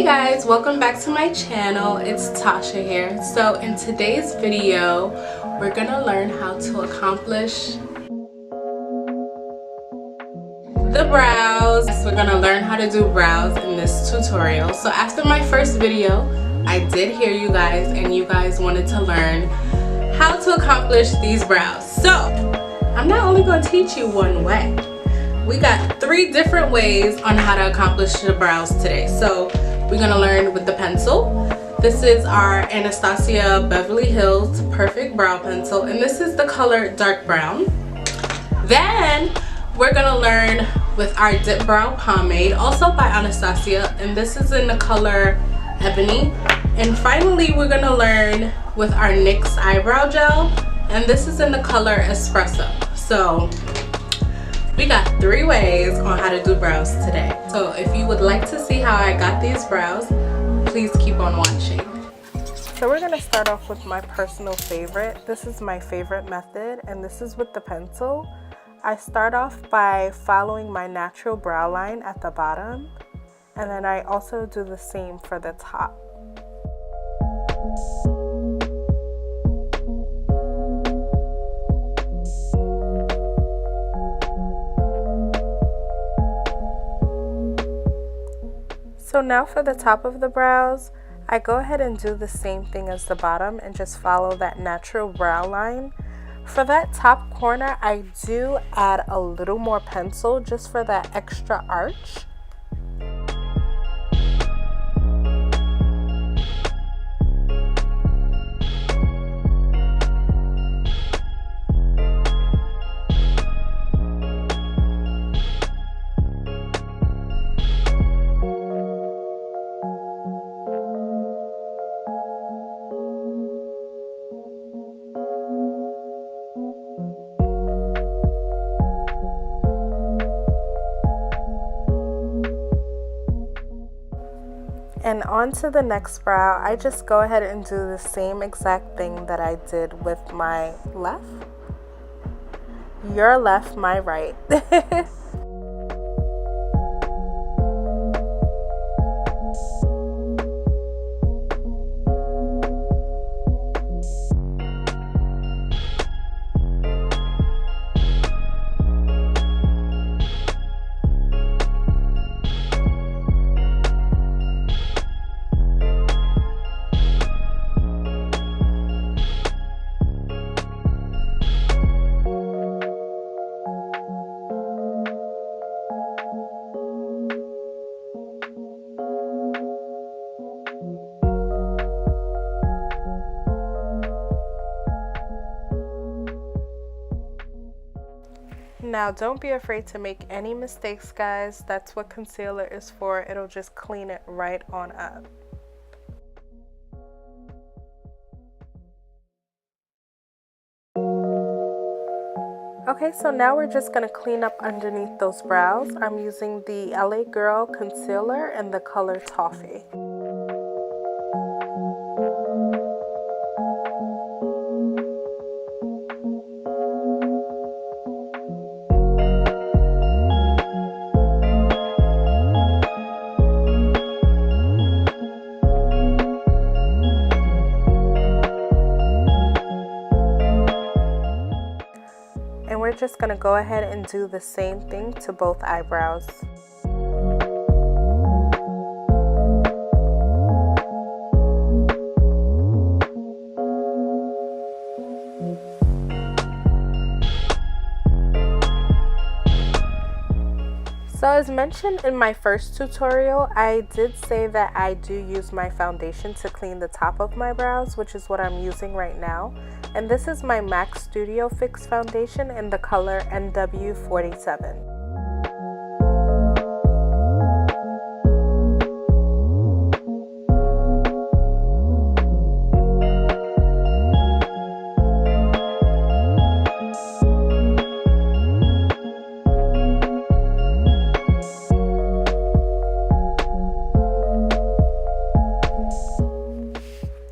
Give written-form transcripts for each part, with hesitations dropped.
guys, welcome back to my channel. It's Tasha here. So in today's video, we're gonna learn how to accomplish the brows. We're gonna learn how to do brows in this tutorial. So after my first video, I did hear you guys and you guys wanted to learn how to accomplish these brows. So I'm not only going to teach you one way. We got 3 different ways on how to accomplish the brows today. So we're going to learn with the pencil. This is our ANASTASIA Beverly Hills Perfect Brow Pencil, and this is the color dark brown. Then we're going to learn with our Dip Brow Pomade, also by Anastasia, and this is in the color Ebony. And finally, we're going to learn with our NYX Eyebrow Gel, and this is in the color Espresso. So we got 3 ways on how to do brows today. So if you would like to see how I got these brows, please keep on watching. So we're going to start off with my personal favorite. This is my favorite method, and this is with the pencil. I start off by following my natural brow line at the bottom, and then I also do the same for the top. So now for the top of the brows, I go ahead and do the same thing as the bottom and just follow that natural brow line. For that top corner, I do add a little more pencil just for that extra arch. And on to the next brow, I just go ahead and do the same exact thing that I did with my left. Your left, my right. Now don't be afraid to make any mistakes, guys. That's what concealer is for. It'll just clean it right on up. Okay, so now we're just going to clean up underneath those brows. I'm using the LA Girl concealer in the color Toffee. We're just going to go ahead and do the same thing to both eyebrows. So as mentioned in my first tutorial, I did say that I do use my foundation to clean the top of my brows, which is what I'm using right now. And this is my MAC Studio Fix foundation in the color NW47.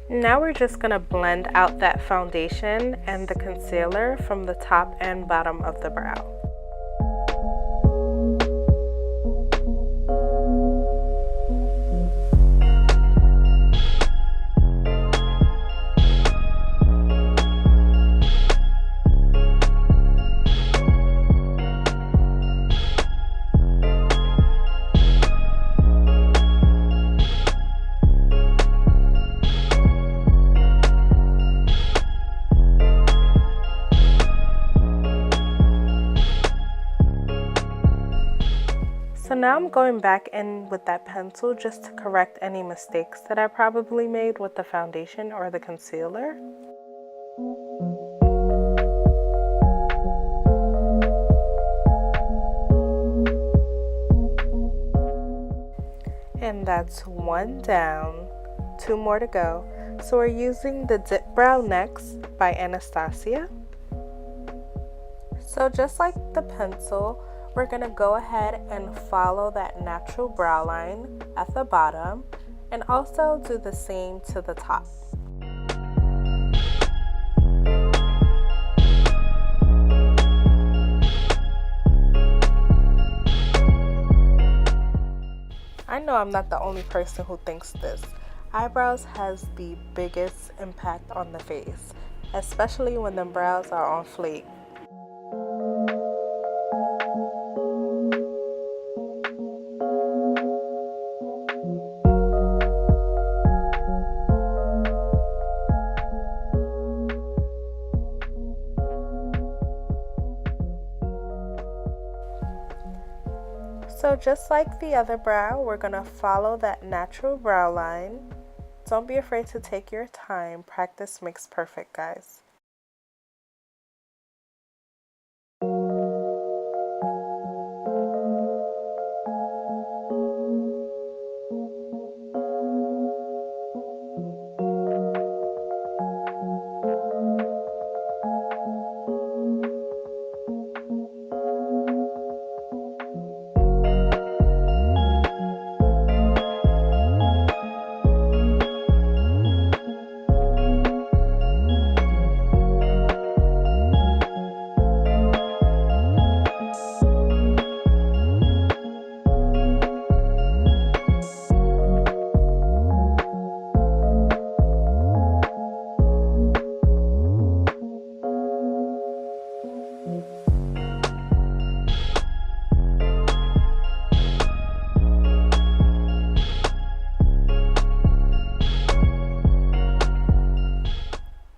Now we're just going to blend out that foundation and the concealer from the top and bottom of the brow. So now I'm going back in with that pencil just to correct any mistakes that I probably made with the foundation or the concealer. And that's one down, 2 more to go. So we're using the Dip Brow next by Anastasia. So just like the pencil, we're gonna go ahead and follow that natural brow line at the bottom and also do the same to the top. I know I'm not the only person who thinks this. Eyebrows has the biggest impact on the face, especially when the brows are on fleek. So just like the other brow, we're gonna follow that natural brow line. Don't be afraid to take your time. Practice makes perfect, guys.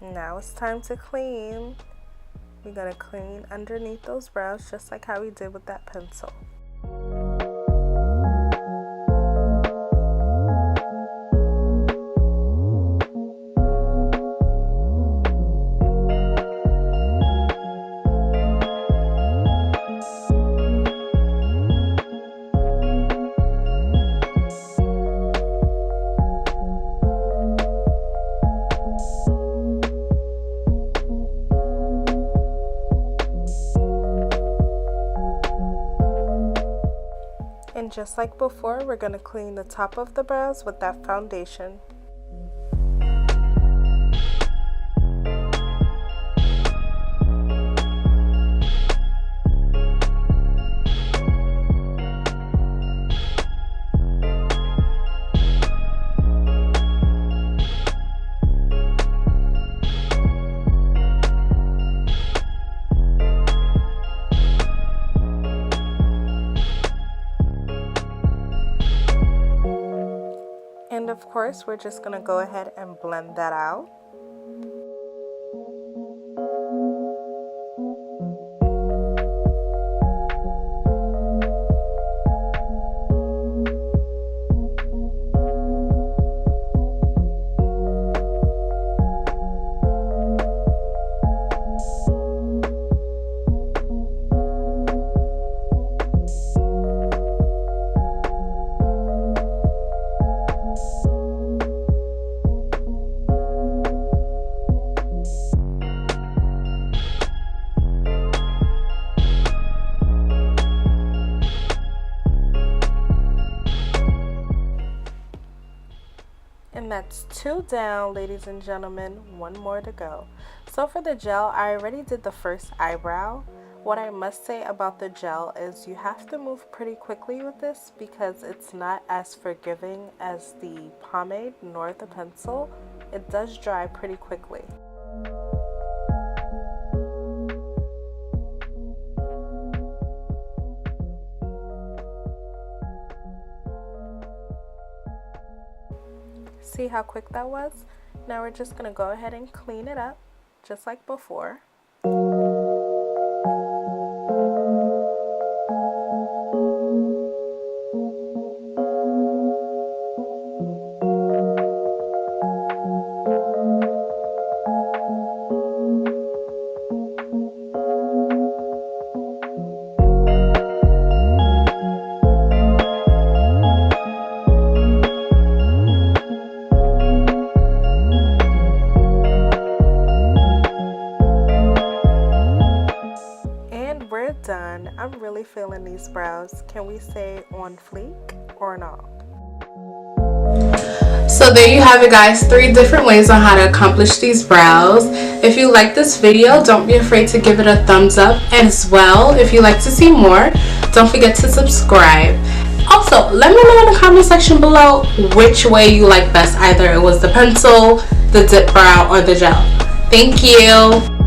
Now it's time to clean. We're gonna clean underneath those brows just like how we did with that pencil. And just like before, we're going to clean the top of the brows with that foundation. And of course, we're just going to go ahead and blend that out. And that's 2 down, ladies and gentlemen, 1 more to go. So for the gel, I already did the first eyebrow. What I must say about the gel is you have to move pretty quickly with this because it's not as forgiving as the pomade nor the pencil. It does dry pretty quickly. See how quick that was? Now we're just going to go ahead and clean it up just like before. done. I'm really feeling these brows. Can we say on fleek or not? So there you have it, guys, 3 different ways on how to accomplish these brows. If you like this video, don't be afraid to give it a thumbs up, and as well, if you like to see more, don't forget to subscribe. Also, let me know in the comment section below which way you like best. Either it was the pencil, the dip brow, or the gel. Thank you.